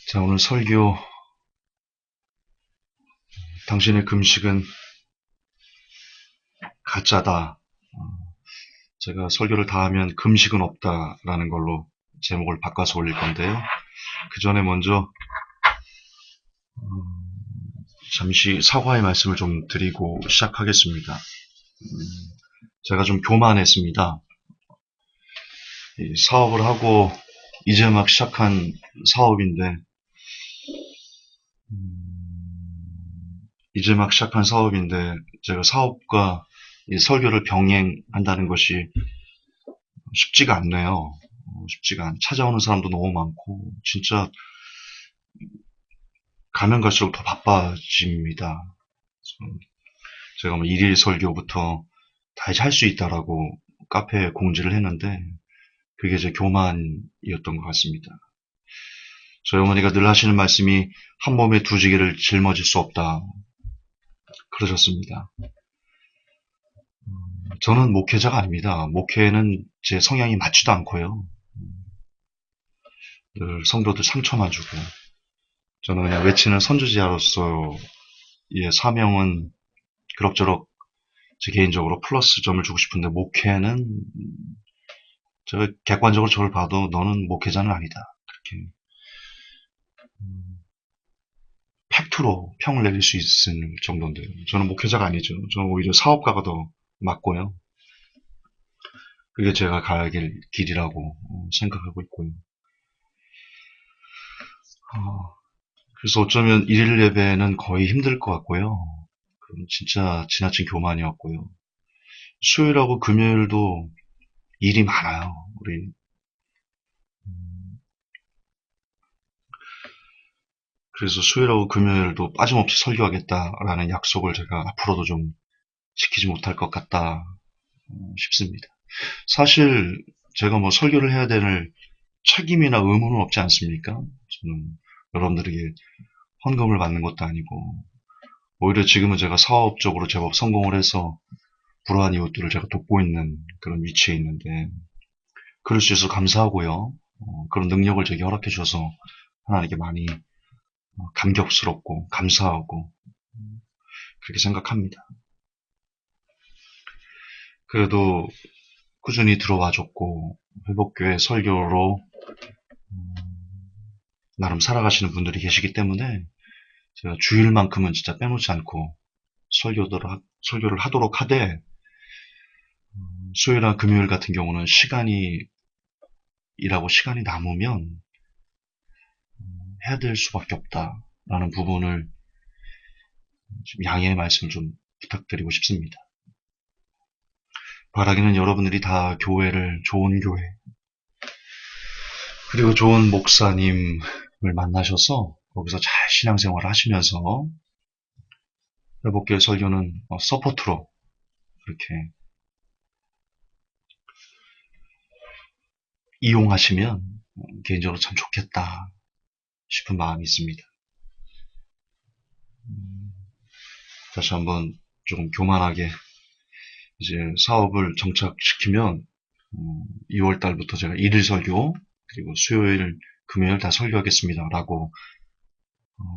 자, 오늘 설교, 당신의 금식은 가짜다. 제가 설교를 다 하면 금식은 없다라는 걸로 제목을 바꿔서 올릴 건데요. 그 전에 먼저 잠시 사과의 말씀을 좀 드리고 시작하겠습니다. 제가 좀 교만했습니다. 이 사업을 하고 이제 막 시작한 사업인데, 제가 사업과 이 설교를 병행한다는 것이 쉽지가 않네요. 찾아오는 사람도 너무 많고, 진짜 가면 갈수록 더 바빠집니다. 제가 뭐 일일 설교부터 다 할 수 있다라고 카페에 공지를 했는데, 그게 제 교만이었던 것 같습니다. 저희 어머니가 늘 하시는 말씀이 한 몸에 두 지게를 짊어질 수 없다 그러셨습니다. 저는 목회자가 아닙니다. 목회는 제 성향이 맞지도 않고요. 늘 성도들 상처만 주고, 저는 그냥 외치는 선지자로서의 사명은 그럭저럭 제 개인적으로 플러스 점을 주고 싶은데, 목회는 제가 객관적으로 저를 봐도 너는 목회자는 아니다, 그렇게 팩트로 평을 내릴 수 있을 정도인데, 저는 목회자가 아니죠. 저는 오히려 사업가가 더 맞고요. 그게 제가 가야 할 길이라고 생각하고 있고요. 그래서 어쩌면 일일 예배는 거의 힘들 것 같고요. 그건 진짜 지나친 교만이었고요. 수요일하고 금요일도 일이 많아요. 우리 그래서 수요일하고 금요일도 빠짐없이 설교하겠다라는 약속을 제가 앞으로도 좀 지키지 못할 것 같다 싶습니다. 사실 제가 뭐 설교를 해야 될 책임이나 의무는 없지 않습니까? 저는 여러분들에게 헌금을 받는 것도 아니고, 오히려 지금은 제가 사업적으로 제법 성공을 해서 불우한 이웃들을 제가 돕고 있는 그런 위치에 있는데, 그럴 수 있어서 감사하고요. 그런 능력을 제게 허락해 주셔서 하나님께 많이 감격스럽고 감사하고 그렇게 생각합니다. 그래도 꾸준히 들어와 줬고 회복교회 설교로 나름 살아가시는 분들이 계시기 때문에 제가 주일만큼은 진짜 빼놓지 않고 설교를 하도록 하되, 수요일이나 금요일 같은 경우는 시간이 남으면 해야 될 수밖에 없다라는 부분을 좀 양해의 말씀 좀 부탁드리고 싶습니다. 바라기는 여러분들이 다 좋은 교회, 그리고 좋은 목사님을 만나셔서 거기서 잘 신앙생활을 하시면서 회복교회 설교는 서포트로 이렇게 이용하시면 개인적으로 참 좋겠다 싶은 마음이 있습니다. 다시 한번 조금 교만하게 이제 사업을 정착시키면 2월 달부터 제가 일일 설교, 그리고 수요일, 금요일 다 설교하겠습니다 라고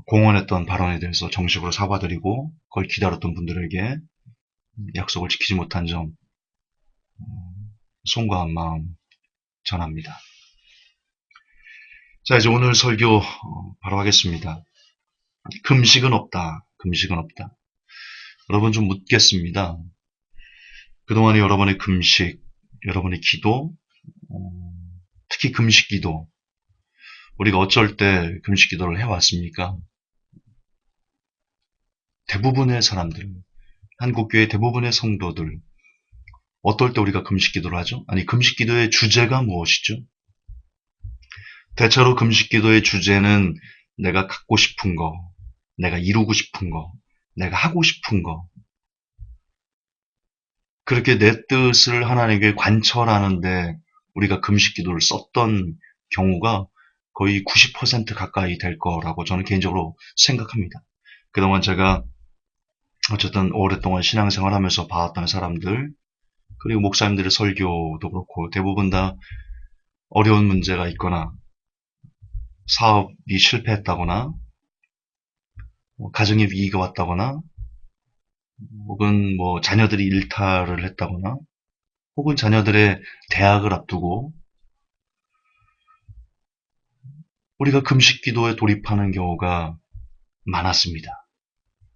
공언했던 발언에 대해서 정식으로 사과드리고, 그걸 기다렸던 분들에게 약속을 지키지 못한 점 송구한 마음 전합니다. 자, 이제 오늘 설교 바로 하겠습니다. 금식은 없다. 금식은 없다. 여러분 좀 묻겠습니다. 그동안의 여러분의 금식, 여러분의 기도, 특히 금식 기도, 우리가 어쩔 때 금식 기도를 해왔습니까? 대부분의 사람들, 한국교회 대부분의 성도들, 어떨 때 우리가 금식 기도를 하죠? 아니, 금식 기도의 주제가 무엇이죠? 대체로 금식 기도의 주제는 내가 갖고 싶은 거, 내가 이루고 싶은 거, 내가 하고 싶은 거, 그렇게 내 뜻을 하나님께 관철하는데 우리가 금식 기도를 썼던 경우가 거의 90% 가까이 될 거라고 저는 개인적으로 생각합니다. 그동안 제가 어쨌든 오랫동안 신앙생활 하면서 봐왔던 사람들, 그리고 목사님들의 설교도 그렇고 대부분 다 어려운 문제가 있거나 사업이 실패했다거나, 가정에 위기가 왔다거나, 혹은 자녀들이 일탈을 했다거나, 혹은 자녀들의 대학을 앞두고 우리가 금식 기도에 돌입하는 경우가 많았습니다.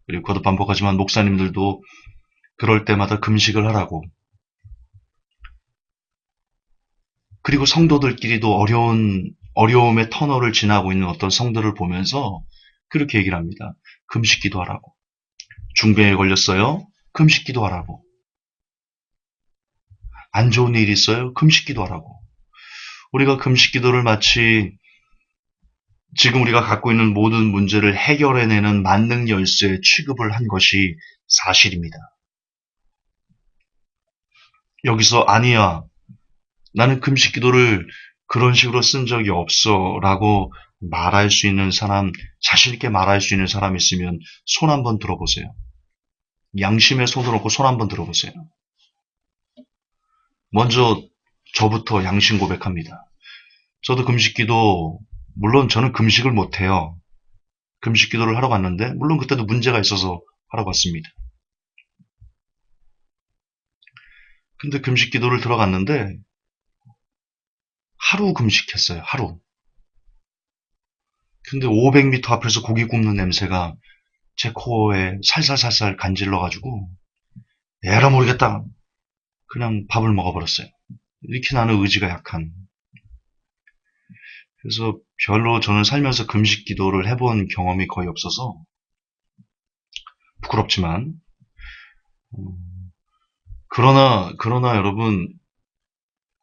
그리고 거듭 반복하지만 목사님들도 그럴 때마다 금식을 하라고, 그리고 성도들끼리도 어려움의 터널을 지나고 있는 어떤 성도를 보면서 그렇게 얘기를 합니다. 금식 기도하라고. 중병에 걸렸어요? 금식 기도하라고. 안 좋은 일이 있어요? 금식 기도하라고. 우리가 금식 기도를 마치 지금 우리가 갖고 있는 모든 문제를 해결해내는 만능 열쇠 취급을 한 것이 사실입니다. 여기서 아니야, 나는 금식 기도를 그런 식으로 쓴 적이 없어 라고 말할 수 있는 사람, 자신 있게 말할 수 있는 사람 있으면 손 한번 들어보세요. 양심에 손을 얹고 손 한번 들어보세요. 먼저 저부터 양심 고백합니다. 저도 금식 기도, 물론 저는 금식을 못해요. 금식 기도를 하러 갔는데 물론 그때도 문제가 있어서 하러 갔습니다. 근데 금식 기도를 들어갔는데 하루 금식했어요. 하루. 근데 500m 앞에서 고기 굽는 냄새가 제 코에 살살살살 간질러가지고 에라 모르겠다. 그냥 밥을 먹어버렸어요. 이렇게 나는 의지가 약한. 그래서 별로 저는 살면서 금식 기도를 해본 경험이 거의 없어서 부끄럽지만, 그러나 여러분,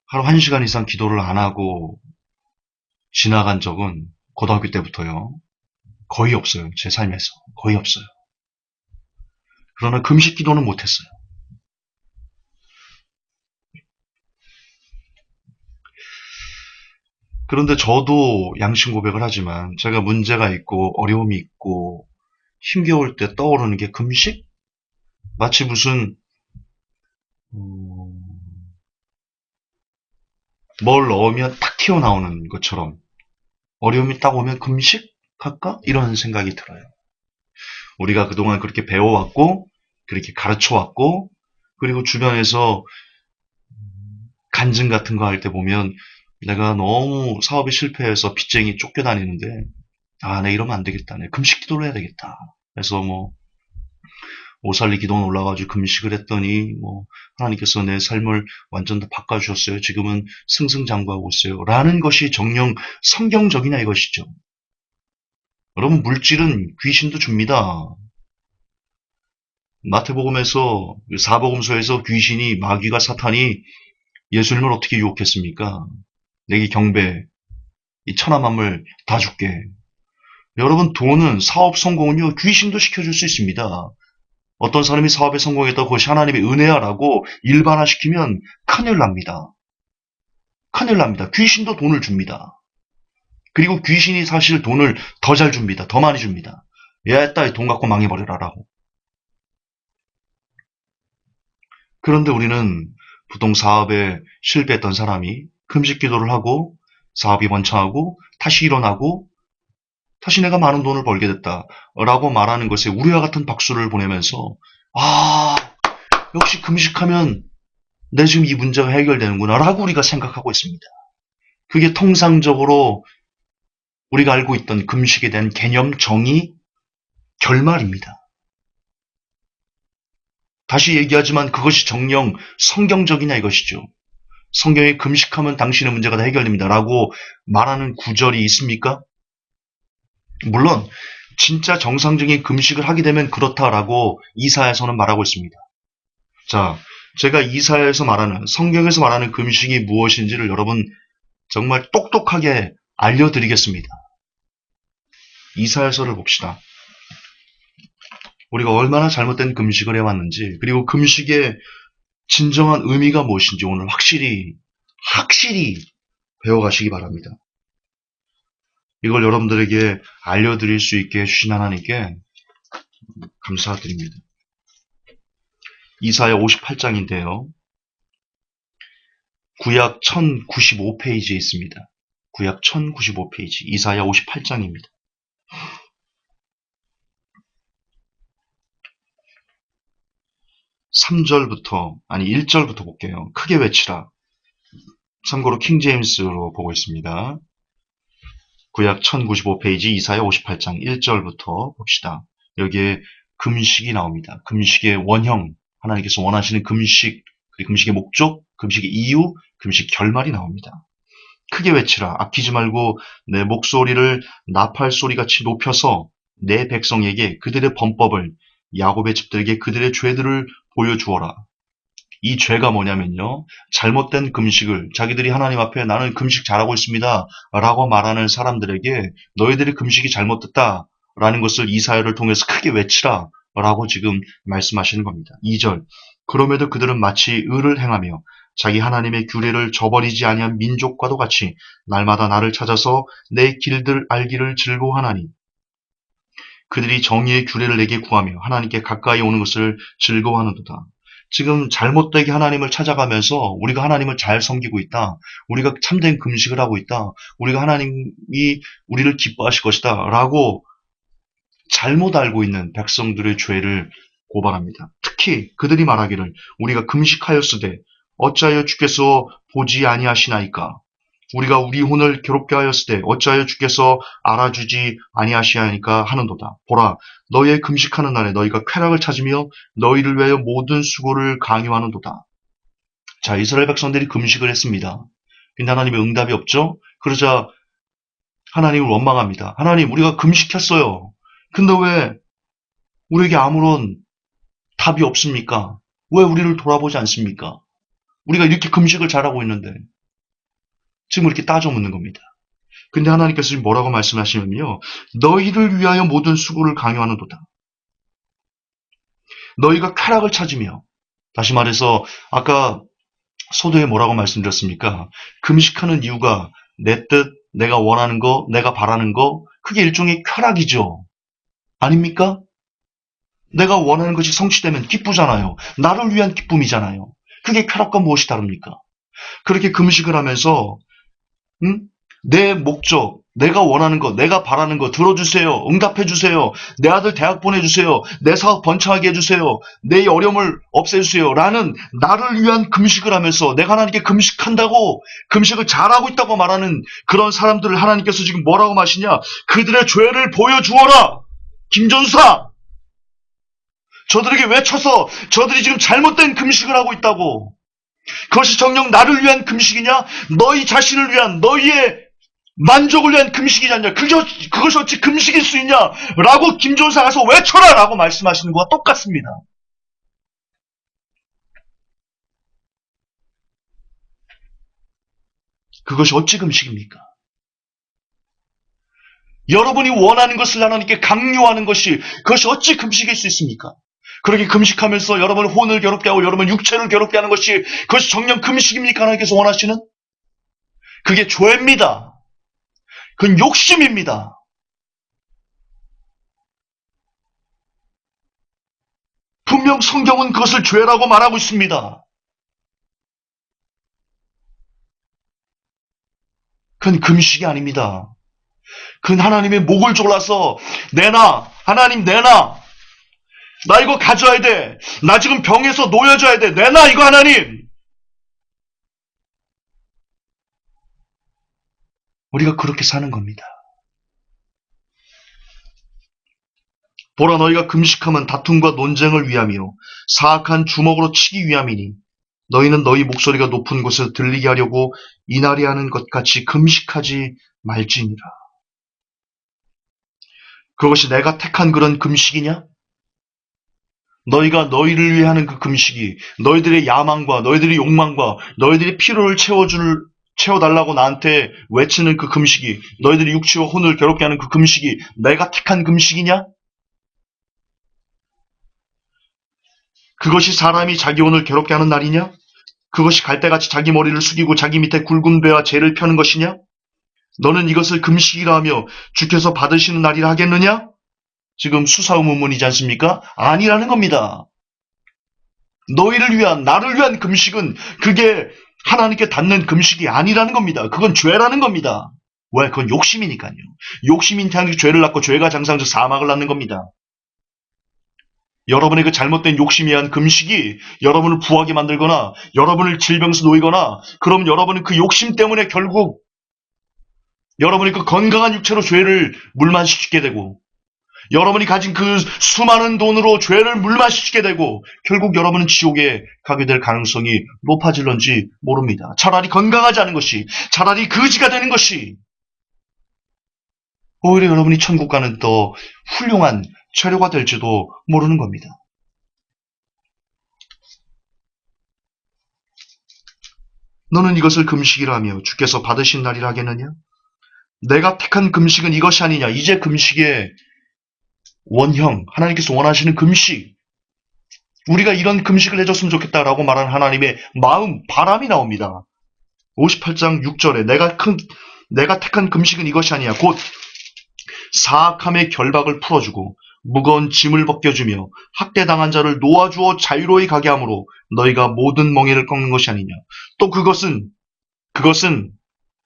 하루 1시간 이상 기도를 안 하고 지나간 적은 고등학교 때부터요. 거의 없어요. 제 삶에서. 거의 없어요. 그러나 금식 기도는 못했어요. 그런데 저도 양심 고백을 하지만 제가 문제가 있고 어려움이 있고 힘겨울 때 떠오르는 게 금식? 마치 무슨 뭘 넣으면 탁 튀어나오는 것처럼 어려움이 딱 오면 금식? 할까? 이런 생각이 들어요. 우리가 그동안 그렇게 배워왔고 그렇게 가르쳐왔고 그리고 주변에서 간증 같은 거 할 때 보면 내가 너무 사업이 실패해서 빚쟁이 쫓겨다니는데 내가 이러면 안 되겠다. 내가 금식 기도를 해야 되겠다. 그래서 오살리 기도원 올라가지고 금식을 했더니 하나님께서 내 삶을 완전 다 바꿔주셨어요. 지금은 승승장구하고 있어요. 라는 것이 정녕 성경적이냐 이것이죠. 여러분 물질은 귀신도 줍니다. 마태복음에서 사복음서에서 귀신이 마귀가 사탄이 예수님을 어떻게 유혹했습니까? 내게 경배, 이 천하만물 다 줄게. 여러분 돈은 사업 성공은요 귀신도 시켜줄 수 있습니다. 어떤 사람이 사업에 성공했다고 그것이 하나님의 은혜야라고 일반화시키면 큰일 납니다. 큰일 납니다. 귀신도 돈을 줍니다. 그리고 귀신이 사실 돈을 더 잘 줍니다. 더 많이 줍니다. 야, 따위 돈 갖고 망해버려라라고. 그런데 우리는 보통 사업에 실패했던 사람이 금식 기도를 하고 사업이 번창하고 다시 일어나고 다시 내가 많은 돈을 벌게 됐다라고 말하는 것에 우리와 같은 박수를 보내면서 역시 금식하면 내 지금 이 문제가 해결되는구나라고 우리가 생각하고 있습니다. 그게 통상적으로 우리가 알고 있던 금식에 대한 개념, 정의, 결말입니다. 다시 얘기하지만 그것이 정녕 성경적이냐 이것이죠. 성경에 금식하면 당신의 문제가 다 해결됩니다. 라고 말하는 구절이 있습니까? 물론 진짜 정상적인 금식을 하게 되면 그렇다라고 이사야서는 말하고 있습니다. 자, 제가 이사야에서 말하는 성경에서 말하는 금식이 무엇인지를 여러분 정말 똑똑하게 알려드리겠습니다. 이사야서를 봅시다. 우리가 얼마나 잘못된 금식을 해왔는지 그리고 금식의 진정한 의미가 무엇인지 오늘 확실히 배워가시기 바랍니다. 이걸 여러분들에게 알려드릴 수 있게 해주신 하나님께 감사드립니다. 이사야 58장인데요. 구약 1095페이지에 있습니다. 구약 1095페이지, 이사야 58장입니다. 1절부터 볼게요. 크게 외치라. 참고로 킹제임스로 보고 있습니다. 구약 1095페이지, 이사야 58장 1절부터 봅시다. 여기에 금식이 나옵니다. 금식의 원형, 하나님께서 원하시는 금식, 금식의 목적, 금식의 이유, 금식 결말이 나옵니다. 크게 외치라. 아끼지 말고 내 목소리를 나팔 소리같이 높여서 내 백성에게 그들의 범법을, 야곱의 집들에게 그들의 죄들을 보여주어라. 이 죄가 뭐냐면요, 잘못된 금식을 자기들이 하나님 앞에 나는 금식 잘하고 있습니다 라고 말하는 사람들에게 너희들의 금식이 잘못됐다 라는 것을 이사야를 통해서 크게 외치라 라고 지금 말씀하시는 겁니다. 2절, 그럼에도 그들은 마치 의를 행하며 자기 하나님의 규례를 저버리지 아니한 민족과도 같이 날마다 나를 찾아서 내 길들 알기를 즐거워하나니 그들이 정의의 규례를 내게 구하며 하나님께 가까이 오는 것을 즐거워하는도다. 지금 잘못되게 하나님을 찾아가면서 우리가 하나님을 잘 섬기고 있다, 우리가 참된 금식을 하고 있다, 우리가 하나님이 우리를 기뻐하실 것이다 라고 잘못 알고 있는 백성들의 죄를 고발합니다. 특히 그들이 말하기를 우리가 금식하였으되 어찌하여 주께서 보지 아니하시나이까? 우리가 우리 혼을 괴롭게 하였으되 어찌하여 주께서 알아주지 아니하시나이까 하는도다. 보라, 너희의 금식하는 날에 너희가 쾌락을 찾으며 너희를 위하여 모든 수고를 강요하는도다. 자, 이스라엘 백성들이 금식을 했습니다. 근데 하나님의 응답이 없죠? 그러자 하나님을 원망합니다. 하나님, 우리가 금식했어요. 근데 왜 우리에게 아무런 답이 없습니까? 왜 우리를 돌아보지 않습니까? 우리가 이렇게 금식을 잘하고 있는데 지금 이렇게 따져 묻는 겁니다. 근데 하나님께서 지금 뭐라고 말씀하시냐면요, 너희를 위하여 모든 수고를 강요하는도다. 너희가 쾌락을 찾으며, 다시 말해서 아까 소도에 뭐라고 말씀드렸습니까? 금식하는 이유가 내 뜻, 내가 원하는 거, 내가 바라는 거, 그게 일종의 쾌락이죠. 아닙니까? 내가 원하는 것이 성취되면 기쁘잖아요. 나를 위한 기쁨이잖아요. 그게 쾌락과 무엇이 다릅니까? 그렇게 금식을 하면서 내 목적, 내가 원하는 거, 내가 바라는 거 들어주세요. 응답해주세요. 내 아들 대학 보내주세요. 내 사업 번창하게 해주세요. 내 어려움을 없애주세요. 라는 나를 위한 금식을 하면서 내가 하나님께 금식한다고, 금식을 잘하고 있다고 말하는 그런 사람들을 하나님께서 지금 뭐라고 마시냐? 그들의 죄를 보여주어라. 김전사! 저들에게 외쳐서 저들이 지금 잘못된 금식을 하고 있다고. 그것이 정녕 나를 위한 금식이냐? 너희 자신을 위한, 너희의 만족을 위한 금식이지 않냐? 그것이 어찌 금식일 수 있냐? 라고 김종사 가서 외쳐라! 라고 말씀하시는 것과 똑같습니다. 그것이 어찌 금식입니까? 여러분이 원하는 것을 하나님께 강요하는 것이, 그것이 어찌 금식일 수 있습니까? 그렇게 금식하면서 여러분의 혼을 괴롭게 하고 여러분의 육체를 괴롭게 하는 것이, 그것이 정녕 금식입니까? 하나님께서 원하시는? 그게 죄입니다. 그건 욕심입니다. 분명 성경은 그것을 죄라고 말하고 있습니다. 그건 금식이 아닙니다. 그건 하나님의 목을 졸라서 내놔, 하나님 내놔, 나 이거 가져야 돼, 나 지금 병에서 놓여져야 돼, 내놔 이거 하나님. 우리가 그렇게 사는 겁니다. 보라, 너희가 금식하면 다툼과 논쟁을 위하며 사악한 주먹으로 치기 위함이니 너희는 너희 목소리가 높은 곳에서 들리게 하려고 이날이 하는 것 같이 금식하지 말지니라. 그것이 내가 택한 그런 금식이냐? 너희가 너희를 위해 하는 그 금식이, 너희들의 야망과 너희들의 욕망과 너희들의 필요를 채워달라고 나한테 외치는 그 금식이, 너희들의 육체와 혼을 괴롭게 하는 그 금식이 내가 택한 금식이냐? 그것이 사람이 자기 혼을 괴롭게 하는 날이냐? 그것이 갈대같이 자기 머리를 숙이고 자기 밑에 굵은 배와 재를 펴는 것이냐? 너는 이것을 금식이라 하며 주께서 받으시는 날이라 하겠느냐? 지금 수사의문문이지 않습니까? 아니라는 겁니다. 너희를 위한, 나를 위한 금식은 그게 하나님께 닿는 금식이 아니라는 겁니다. 그건 죄라는 겁니다. 왜? 그건 욕심이니까요. 욕심인 향기 죄를 낳고 죄가 장사하면서 사망을 낳는 겁니다. 여러분의 그 잘못된 욕심에 의한 금식이 여러분을 부하게 만들거나 여러분을 질병에서 놓이거나 그럼 여러분은 그 욕심 때문에 결국 여러분이 그 건강한 육체로 죄를 물마시게 되고 여러분이 가진 그 수많은 돈으로 죄를 물마시게 되고 결국 여러분은 지옥에 가게 될 가능성이 높아질런지 모릅니다. 차라리 건강하지 않은 것이 차라리 거지가 되는 것이 오히려 여러분이 천국 가는 더 훌륭한 재료가 될지도 모르는 겁니다. 너는 이것을 금식이라 하며 주께서 받으신 날이라 하겠느냐? 내가 택한 금식은 이것이 아니냐? 이제 금식의 원형, 하나님께서 원하시는 금식, 우리가 이런 금식을 해줬으면 좋겠다라고 말하는 하나님의 마음, 바람이 나옵니다. 58장 6절에 내가 택한 금식은 이것이 아니야. 곧 사악함의 결박을 풀어주고 무거운 짐을 벗겨주며 학대당한 자를 놓아주어 자유로이 가게 하므로 너희가 모든 멍에를 꺾는 것이 아니냐. 또 그것은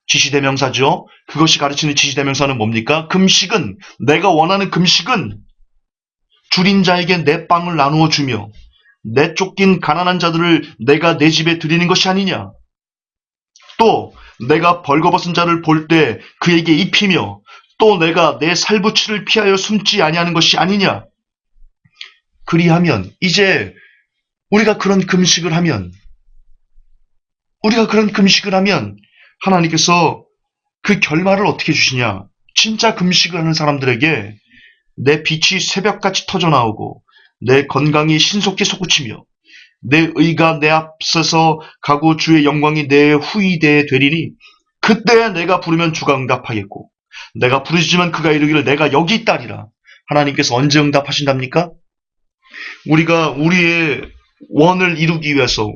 지시대명사죠. 그것이 가르치는 지시대명사는 뭡니까? 금식은, 내가 원하는 금식은 줄인 자에게 내 빵을 나누어 주며 내 쫓긴 가난한 자들을 내가 내 집에 들이는 것이 아니냐. 또 내가 벌거벗은 자를 볼 때 그에게 입히며 또 내가 내 살부치를 피하여 숨지 아니하는 것이 아니냐. 그리하면 이제 우리가 그런 금식을 하면 하나님께서 그 결말을 어떻게 주시냐. 진짜 금식을 하는 사람들에게 내 빛이 새벽같이 터져나오고 내 건강이 신속히 솟구치며 내 의가 내 앞서서 가고 주의 영광이 내 후이되에 되리니 그때 내가 부르면 주가 응답하겠고 내가 부르지만 그가 이르기를 내가 여기 있다리라. 하나님께서 언제 응답하신답니까? 우리가 우리의 원을 이루기 위해서,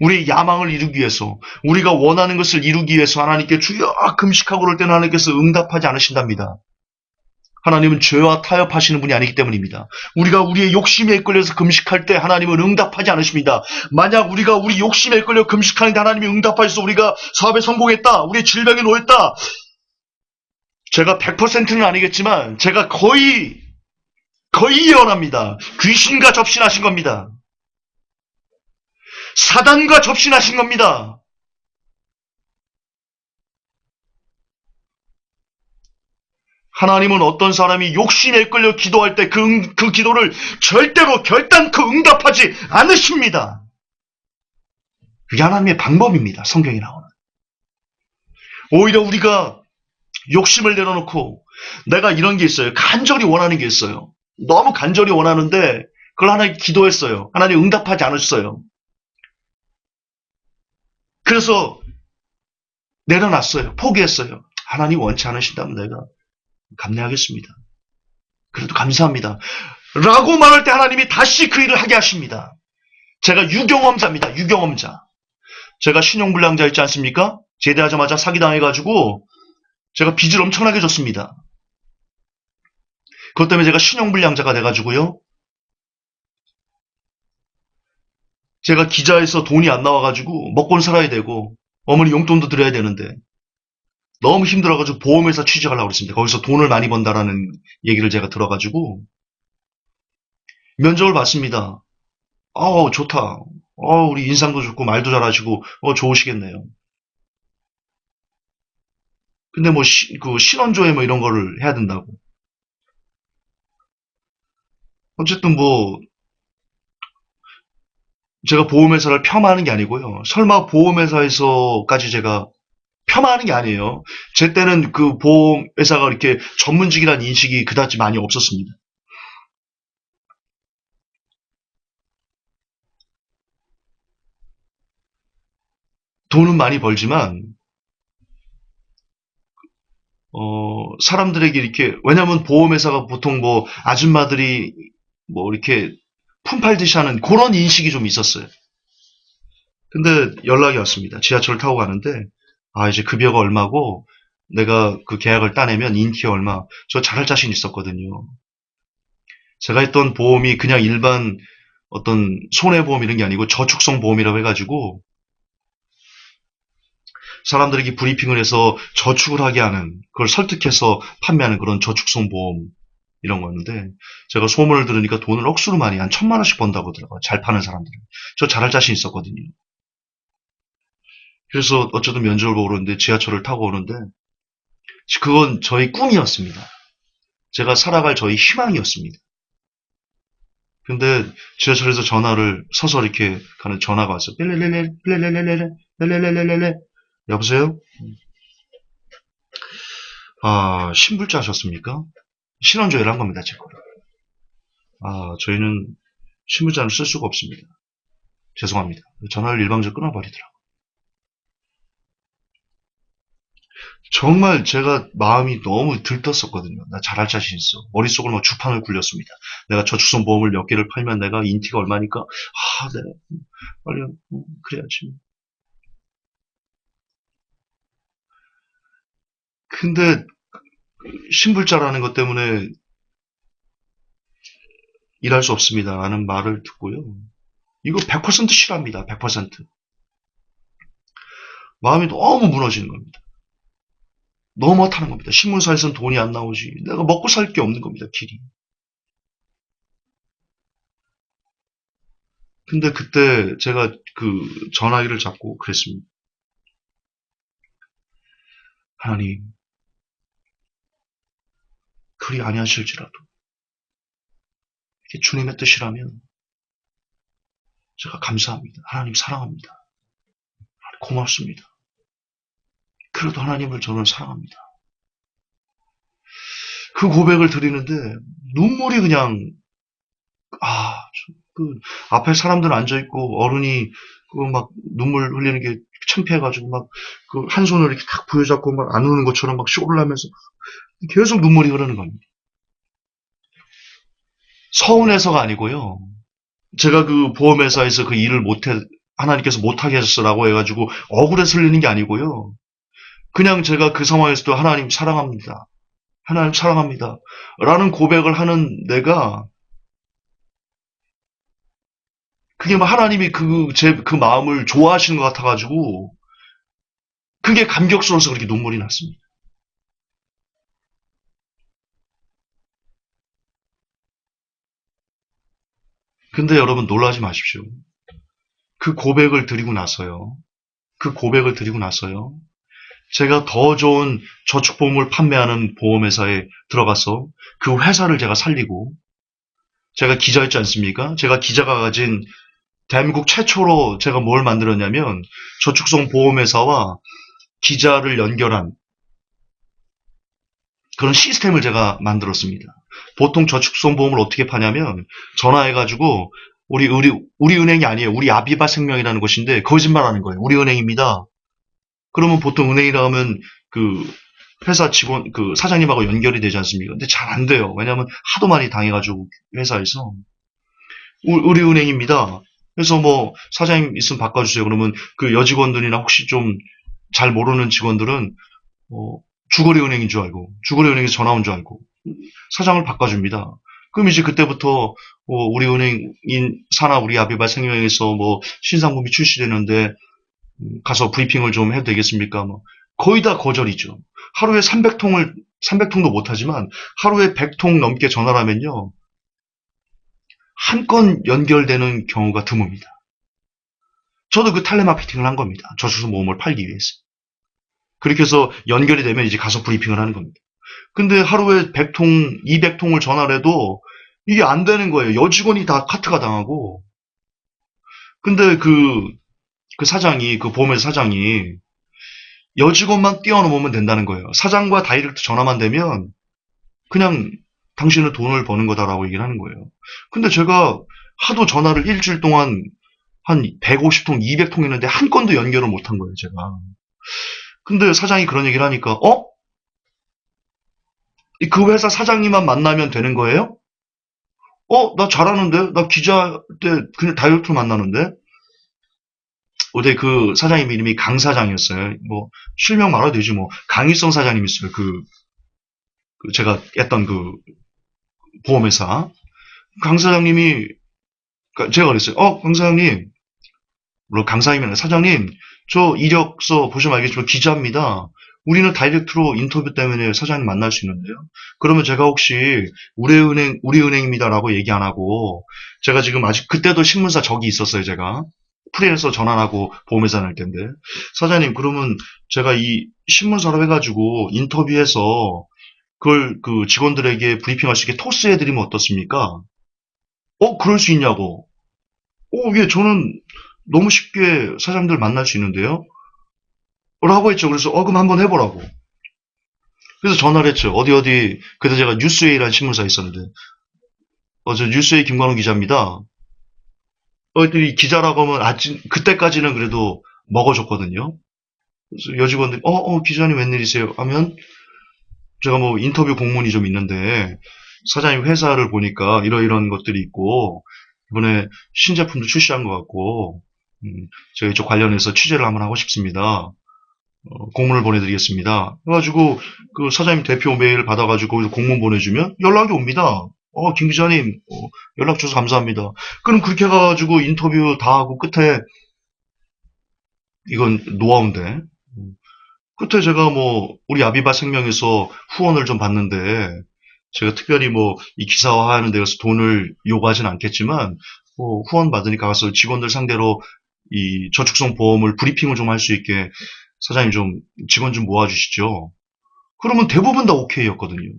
우리의 야망을 이루기 위해서, 우리가 원하는 것을 이루기 위해서 하나님께 주여 금식하고 그럴 때는 하나님께서 응답하지 않으신답니다. 하나님은 죄와 타협하시는 분이 아니기 때문입니다. 우리가 우리의 욕심에 이끌려서 금식할 때 하나님은 응답하지 않으십니다. 만약 우리가 우리 욕심에 이끌려 금식하는데 하나님이 응답하셔서 우리가 사업에 성공했다, 우리의 질병에 놓였다, 제가 100%는 아니겠지만 제가 거의 예언합니다. 귀신과 접신하신 겁니다. 사단과 접신하신 겁니다. 하나님은 어떤 사람이 욕심에 끌려 기도할 때 그 기도를 절대로 결단코 응답하지 않으십니다. 그게 하나님의 방법입니다. 성경에 나오는. 오히려 우리가 욕심을 내려놓고 내가 이런 게 있어요. 간절히 원하는 게 있어요. 너무 간절히 원하는데 그걸 하나님 기도했어요. 하나님 응답하지 않으셨어요. 그래서 내려놨어요. 포기했어요. 하나님 원치 않으신다면 내가 감내하겠습니다. 그래도 감사합니다. 라고 말할 때 하나님이 다시 그 일을 하게 하십니다. 제가 유경험자입니다. 유경험자. 제가 신용불량자 있지 않습니까? 제대하자마자 사기당해가지고 제가 빚을 엄청나게 졌습니다. 그것 때문에 제가 신용불량자가 돼가지고요. 제가 기자에서 돈이 안 나와가지고 먹고는 살아야 되고 어머니 용돈도 드려야 되는데 너무 힘들어가지고 보험회사 취직하려고 그랬습니다. 거기서 돈을 많이 번다라는 얘기를 제가 들어가지고 면접을 봤습니다. 좋다. 우리 인상도 좋고 말도 잘하시고 좋으시겠네요. 근데 뭐 그 신원조회 뭐 이런 거를 해야 된다고. 어쨌든 뭐 제가 보험회사를 폄하하는 게 아니고요. 설마 보험회사에서까지 제가 폄하하는 게 아니에요. 제 때는 그 보험회사가 이렇게 전문직이라는 인식이 그다지 많이 없었습니다. 돈은 많이 벌지만 사람들에게 이렇게, 왜냐면 보험회사가 보통 뭐 아줌마들이 뭐 이렇게 품팔듯이 하는 그런 인식이 좀 있었어요. 근데 연락이 왔습니다. 지하철 타고 가는데 이제 급여가 얼마고 내가 그 계약을 따내면 인기가 얼마. 저 잘할 자신 있었거든요. 제가 했던 보험이 그냥 일반 어떤 손해보험 이런 게 아니고 저축성 보험이라고 해가지고 사람들에게 브리핑을 해서 저축을 하게 하는, 그걸 설득해서 판매하는 그런 저축성 보험 이런 거였는데, 제가 소문을 들으니까 돈을 억수로 많이, 한 1,000만 원씩 번다고 하더라고요. 잘 파는 사람들은. 저 잘할 자신 있었거든요. 그래서 어쩌든 면접을 보러 오는데, 지하철을 타고 오는데, 그건 저희 꿈이었습니다. 제가 살아갈 저희 희망이었습니다. 근데 지하철에서 전화를 서서 이렇게 가는 전화가 왔어요. 뺄레레레, 뺄레레레레, 뺄레레레레. 여보세요? 아, 신불자 하셨습니까? 신원조회를 한 겁니다, 제 거를. 아, 저희는 신분증을 쓸 수가 없습니다. 죄송합니다. 전화를 일방적으로 끊어버리더라고요. 정말 제가 마음이 너무 들떴었거든요. 나 잘할 자신 있어. 머릿속으로 막 주판을 굴렸습니다. 내가 저축성 보험을 몇 개를 팔면 내가 인티가 얼마니까, 아, 내가 빨리, 그래야지. 근데 신불자라는 것 때문에 일할 수 없습니다. 라는 말을 듣고요. 이거 100% 싫어합니다. 100%. 마음이 너무 무너지는 겁니다. 너무 못하는 겁니다. 신문사에서는 돈이 안 나오지. 내가 먹고 살 게 없는 겁니다. 길이. 근데 그때 제가 그 전화기를 잡고 그랬습니다. 하나님, 그리 아니하실지라도 이게 주님의 뜻이라면 제가 감사합니다. 하나님 사랑합니다. 고맙습니다. 그래도 하나님을 저는 사랑합니다. 그 고백을 드리는데 눈물이 그냥 아, 그 앞에 사람들 앉아 있고 어른이 그 막 눈물 흘리는 게 창피해가지고 막 그 한 손을 이렇게 탁 부여잡고 막 안 우는 것처럼 막 쇼를 하면서 계속 눈물이 흐르는 겁니다. 서운해서가 아니고요. 제가 그 보험회사에서 그 일을 못해 하나님께서 못하게 하셨어라고 해가지고 억울해서 흘리는 게 아니고요. 그냥 제가 그 상황에서도 하나님 사랑합니다. 하나님 사랑합니다. 라는 고백을 하는 내가 그게 막 하나님이 그 마음을 좋아하시는 것 같아가지고 그게 감격스러워서 그렇게 눈물이 났습니다. 근데 여러분 놀라지 마십시오. 그 고백을 드리고 나서요. 그 고백을 드리고 나서요. 제가 더 좋은 저축보험을 판매하는 보험회사에 들어가서 그 회사를 제가 살리고 제가 기자였지 않습니까? 제가 기자가 가진 대한민국 최초로 제가 뭘 만들었냐면 저축성 보험회사와 기자를 연결한 그런 시스템을 제가 만들었습니다. 보통 저축성 보험을 어떻게 파냐면 전화해가지고 우리 은행이 아니에요. 우리 아비바 생명이라는 곳인데 거짓말하는 거예요. 우리 은행입니다. 그러면 보통 은행이라 하면 그 회사 직원 그 사장님하고 연결이 되지 않습니까? 근데 잘 안 돼요. 왜냐하면 하도 많이 당해가지고 회사에서 우리 은행입니다. 그래서 뭐 사장님 있으면 바꿔주세요. 그러면 그 여직원들이나 혹시 좀 잘 모르는 직원들은 어, 주거리 은행인 줄 알고 주거리 은행에서 전화 온 줄 알고 사장을 바꿔줍니다. 그럼 이제 그때부터 우리 은행인 사나 우리 아비바 생명에서 뭐 신상품이 출시되는데 가서 브리핑을 좀 해도 되겠습니까? 뭐 거의 다 거절이죠. 하루에 300통도 못하지만 하루에 100통 넘게 전화를 하면요. 한 건 연결되는 경우가 드뭅니다. 저도 그 텔레마케팅을 한 겁니다. 저축수 모험을 팔기 위해서. 그렇게 해서 연결이 되면 이제 가서 브리핑을 하는 겁니다. 근데 하루에 100통, 200통을 전화를 해도 이게 안 되는 거예요. 여직원이 다 카트가 당하고. 근데 그 사장이, 그 보험회사 사장이 여직원만 뛰어넘으면 된다는 거예요. 사장과 다이렉트 전화만 되면 그냥 당신은 돈을 버는 거다라고 얘기를 하는 거예요. 근데 제가 하도 전화를 일주일 동안 한 150통, 200통 했는데 한 건도 연결을 못한 거예요, 제가. 근데 사장이 그런 얘기를 하니까, 그 회사 사장님만 만나면 되는 거예요? 나 잘하는데? 나 기자 때 그냥 다이렉트로 만나는데? 어제 그 사장님 이름이 강 사장이었어요. 뭐, 실명 말아도 되지, 뭐. 강일성 사장님 있어요. 제가 했던 그 보험회사. 강 사장님이, 제가 그랬어요. 강 사장님, 물론 강사이면 사장님, 저 이력서 보시면 알겠지만 기자입니다. 우리는 다이렉트로 인터뷰 때문에 사장님 만날 수 있는데요. 그러면 제가 혹시 우리은행입니다라고 얘기 안 하고 제가 지금 아직 그때도 신문사 적이 있었어요. 제가 프리랜서 전환하고 보험회사 낼 텐데 사장님 그러면 제가 이 신문사로 해가지고 인터뷰해서 그걸 그 직원들에게 브리핑할 수 있게 토스해드리면 어떻습니까? 그럴 수 있냐고. 예, 저는 너무 쉽게 사장들 만날 수 있는데요. 라고 했죠. 그래서 그럼 한번 해보라고. 그래서 전화를 했죠. 어디 그때 제가 뉴스웨이라는 신문사에 있었는데 저 뉴스웨이 김관훈 기자입니다. 그랬더니 기자라고 하면 그때까지는 그래도 먹어줬거든요. 그래서 여직원들이 기자님 웬일이세요? 하면 제가 뭐 인터뷰 공문이 좀 있는데 사장님 회사를 보니까 이러이러한 것들이 있고 이번에 신제품도 출시한 것 같고 제가 이쪽 관련해서 취재를 한번 하고 싶습니다. 공문을 보내드리겠습니다. 그래가지고 그 사장님 대표 메일 받아가지고 거기서 공문 보내주면 연락이 옵니다. 김 기자님 연락 주셔서 감사합니다. 그럼 그렇게 해가지고 인터뷰 다 하고 끝에 이건 노하우인데 끝에 제가 뭐 우리 아비바 생명에서 후원을 좀 받는데 제가 특별히 뭐 이 기사화하는 데서 돈을 요구하진 않겠지만 후원 받으니까 가서 직원들 상대로 이 저축성 보험을 브리핑을 좀 할 수 있게 사장님 좀 직원 좀 모아주시죠. 그러면 대부분 다 오케이였거든요.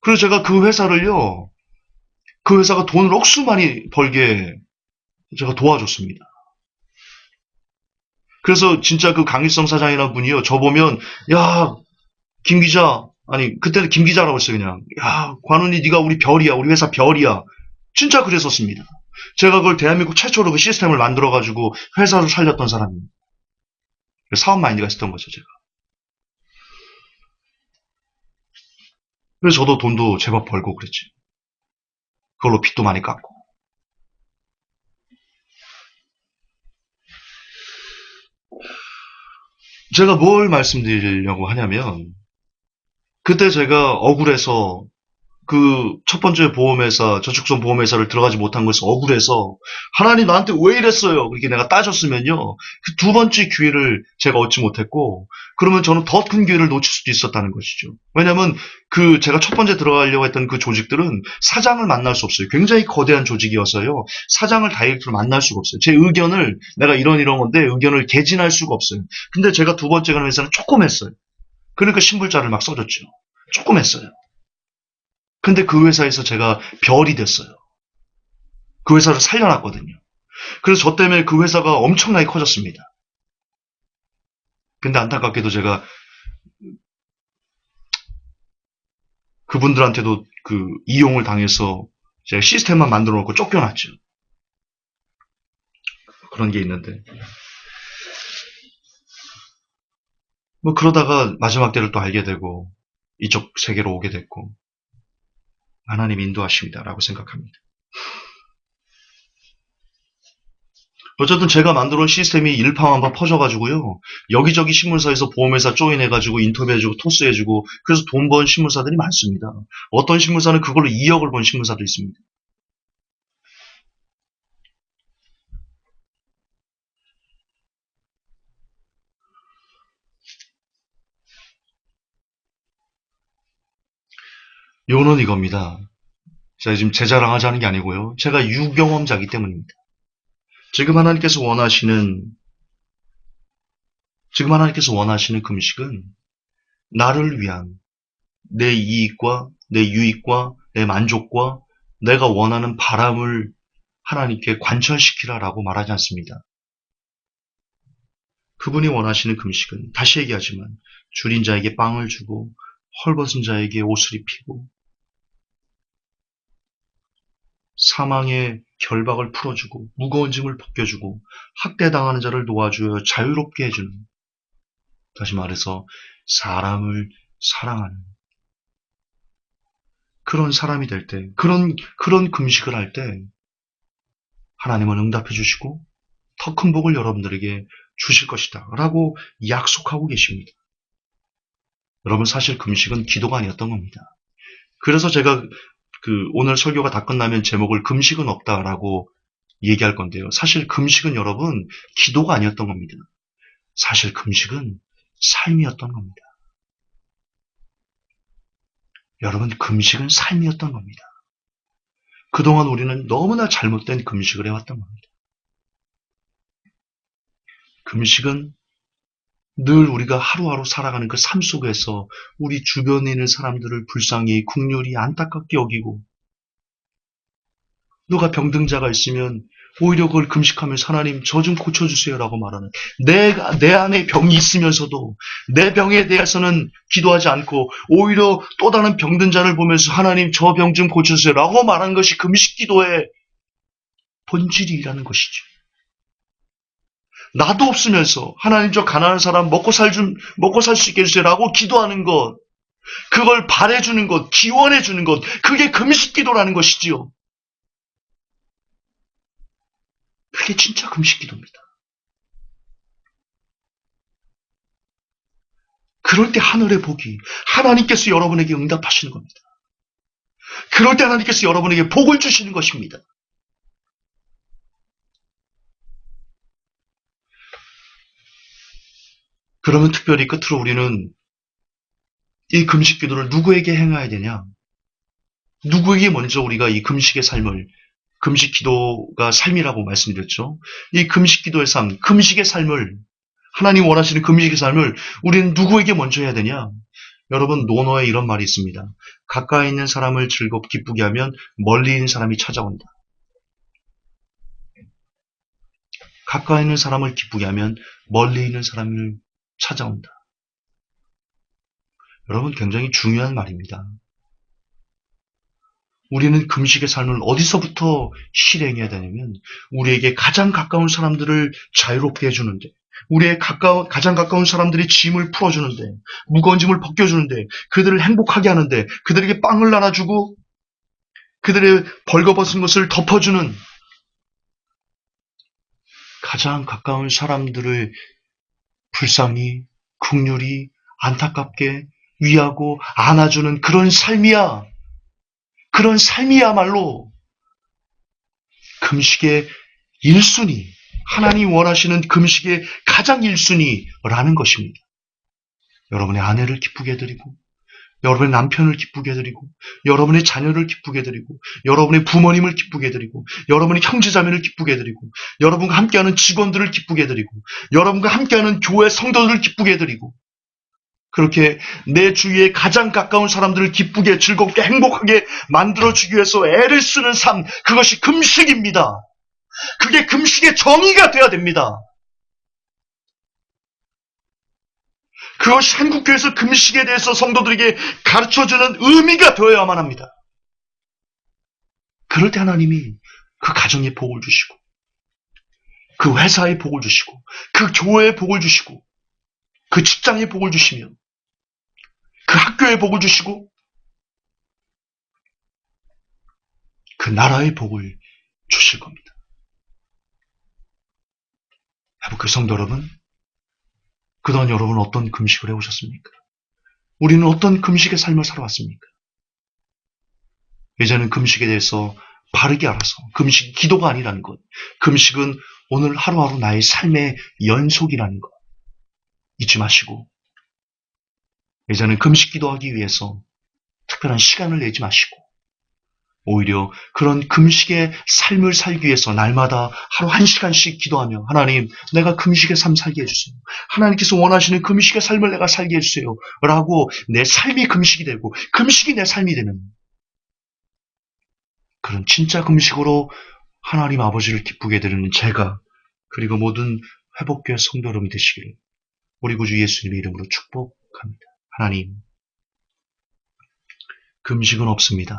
그래서 제가 그 회사가 돈을 억수 많이 벌게 제가 도와줬습니다. 그래서 진짜 그 강일성 사장이라는 분이요. 저 보면 야, 김 기자 아니 그때는 김 기자라고 했어요 그냥. 야, 관훈이 네가 우리 별이야. 우리 회사 별이야. 진짜 그랬었습니다. 제가 그걸 대한민국 최초로 그 시스템을 만들어가지고 회사를 살렸던 사람입니다. 사업 마인드가 있었던 거죠, 제가. 그래서 저도 돈도 제법 벌고 그랬지. 그걸로 빚도 많이 깎고. 제가 뭘 말씀드리려고 하냐면, 그때 제가 억울해서 그 첫 번째 보험회사, 저축성 보험회사를 들어가지 못한 것을 억울해서 하나님 나한테 왜 이랬어요? 그렇게 내가 따졌으면요. 그 두 번째 기회를 제가 얻지 못했고 그러면 저는 더 큰 기회를 놓칠 수도 있었다는 것이죠. 왜냐하면 그 제가 첫 번째 들어가려고 했던 그 조직들은 사장을 만날 수 없어요. 굉장히 거대한 조직이어서요. 사장을 다이렉트로 만날 수가 없어요. 제 의견을 내가 이런 건데 의견을 개진할 수가 없어요. 근데 제가 두 번째 가는 회사는 조금 했어요. 그러니까 신불자를 막 써줬죠. 조금 했어요. 근데 그 회사에서 제가 별이 됐어요. 그 회사를 살려놨거든요. 그래서 저 때문에 그 회사가 엄청나게 커졌습니다. 근데 안타깝게도 제가 그분들한테도 그 이용을 당해서 제가 시스템만 만들어 놓고 쫓겨났죠. 그런 게 있는데. 뭐 그러다가 마지막 때를 또 알게 되고 이쪽 세계로 오게 됐고 하나님 인도하십니다라고 생각합니다. 어쨌든 제가 만들어 온 시스템이 일파만파 퍼져가지고요. 여기저기 신문사에서 보험회사 조인해가지고 인터뷰해주고 토스해주고 그래서 돈 번 신문사들이 많습니다. 어떤 신문사는 그걸로 2억을 번 신문사도 있습니다. 요는 이겁니다. 제가 지금 제 자랑하자는 게 아니고요. 제가 유경험자이기 때문입니다. 지금 하나님께서 원하시는 금식은 나를 위한 내 이익과 내 유익과 내 만족과 내가 원하는 바람을 하나님께 관철시키라라고 말하지 않습니다. 그분이 원하시는 금식은 다시 얘기하지만 줄인 자에게 빵을 주고 헐벗은 자에게 옷을 입히고 사망의 결박을 풀어주고 무거운 짐을 벗겨주고 학대당하는 자를 놓아주어 자유롭게 해주는 다시 말해서 사람을 사랑하는 그런 사람이 될 때, 그런 금식을 할 때, 하나님은 응답해 주시고, 더 큰 복을 여러분들에게 주실 것이다. 라고 약속하고 계십니다. 여러분, 사실 금식은 기도가 아니었던 겁니다. 그래서 제가 오늘 설교가 다 끝나면 제목을 금식은 없다라고 얘기할 건데요. 사실 금식은 여러분 기도가 아니었던 겁니다. 사실 금식은 삶이었던 겁니다. 여러분 금식은 삶이었던 겁니다. 그동안 우리는 너무나 잘못된 금식을 해왔던 겁니다. 금식은 늘 우리가 하루하루 살아가는 그 삶 속에서 우리 주변에 있는 사람들을 불쌍히 긍휼히 안타깝게 여기고 누가 병든자가 있으면 오히려 그걸 금식하면서 하나님 저 좀 고쳐주세요라고 말하는 내 안에 병이 있으면서도 내 병에 대해서는 기도하지 않고 오히려 또 다른 병든 자를 보면서 하나님 저 병 좀 고쳐주세요라고 말하는 것이 금식 기도의 본질이라는 것이죠. 나도 없으면서 하나님 저 가난한 사람 먹고 살 수 있게 해주세요라고 기도하는 것, 그걸 바래주는 것, 기원해주는 것, 그게 금식 기도라는 것이지요. 그게 진짜 금식 기도입니다. 그럴 때 하늘의 복이 하나님께서 여러분에게 응답하시는 겁니다. 그럴 때 하나님께서 여러분에게 복을 주시는 것입니다. 그러면 특별히 끝으로 우리는 이 금식 기도를 누구에게 행해야 되냐? 누구에게 먼저 우리가 이 금식의 삶을, 금식 기도가 삶이라고 말씀드렸죠. 이 금식 기도의 삶, 금식의 삶을, 하나님 원하시는 금식의 삶을 우리는 누구에게 먼저 해야 되냐? 여러분, 논어에 이런 말이 있습니다. 가까이 있는 사람을 기쁘게 하면 멀리 있는 사람이 찾아온다. 가까이 있는 사람을 기쁘게 하면 멀리 있는 사람을 찾아온다. 여러분, 굉장히 중요한 말입니다. 우리는 금식의 삶을 어디서부터 실행해야 되냐면 우리에게 가장 가까운 사람들을 자유롭게 해주는데, 우리의 가장 가까운 사람들의 짐을 풀어주는데, 무거운 짐을 벗겨주는데, 그들을 행복하게 하는데, 그들에게 빵을 나눠주고 그들의 벌거벗은 것을 덮어주는 가장 가까운 사람들을 불쌍히, 긍휼히, 안타깝게 위하고 안아주는 그런 삶이야. 그런 삶이야말로 금식의 1순위, 하나님 원하시는 금식의 가장 1순위라는 것입니다. 여러분의 아내를 기쁘게 해드리고, 여러분의 남편을 기쁘게 해드리고, 여러분의 자녀를 기쁘게 해드리고, 여러분의 부모님을 기쁘게 해드리고, 여러분의 형제자매를 기쁘게 해드리고, 여러분과 함께하는 직원들을 기쁘게 해드리고, 여러분과 함께하는 교회 성도들을 기쁘게 해드리고, 그렇게 내 주위에 가장 가까운 사람들을 기쁘게, 즐겁게, 행복하게 만들어주기 위해서 애를 쓰는 삶, 그것이 금식입니다. 그게 금식의 정의가 되어야 됩니다. 그것이 한국교회에서 금식에 대해서 성도들에게 가르쳐주는 의미가 되어야만 합니다. 그럴 때 하나님이 그 가정에 복을 주시고, 그 회사에 복을 주시고, 그 교회에 복을 주시고, 그 직장에 복을 주시며, 그 학교에 복을 주시고, 그 나라에 복을 주실 겁니다. 그 성도 여러분, 그동안 여러분 어떤 금식을 해오셨습니까? 우리는 어떤 금식의 삶을 살아왔습니까? 이제는 금식에 대해서 바르게 알아서, 금식이 기도가 아니라는 것, 금식은 오늘 하루하루 나의 삶의 연속이라는 것 잊지 마시고, 이제는 금식 기도하기 위해서 특별한 시간을 내지 마시고, 오히려 그런 금식의 삶을 살기 위해서 날마다 하루 1시간씩 기도하며, 하나님, 내가 금식의 삶 살게 해주세요. 하나님께서 원하시는 금식의 삶을 내가 살게 해주세요. 라고 내 삶이 금식이 되고, 금식이 내 삶이 되는 그런 진짜 금식으로 하나님 아버지를 기쁘게 드리는 제가, 그리고 모든 회복교회 성도 여러분이 되시기를 우리 구주 예수님의 이름으로 축복합니다. 하나님, 금식은 없습니다.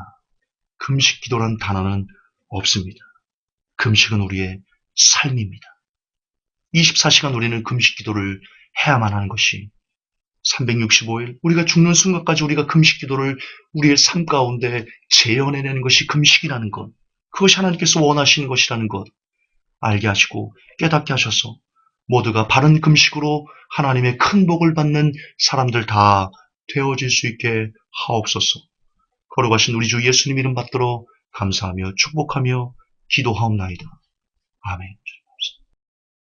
금식 기도란 단어는 없습니다. 금식은 우리의 삶입니다. 24시간 우리는 금식 기도를 해야만 하는 것이, 365일 우리가 죽는 순간까지 우리가 금식 기도를 우리의 삶 가운데 재현해내는 것이 금식이라는 것, 그것이 하나님께서 원하시는 것이라는 것 알게 하시고 깨닫게 하셔서 모두가 바른 금식으로 하나님의 큰 복을 받는 사람들 다 되어질 수 있게 하옵소서. 거룩하신 우리 주 예수님 이름 받들어 감사하며 축복하며 기도하옵나이다. 아멘.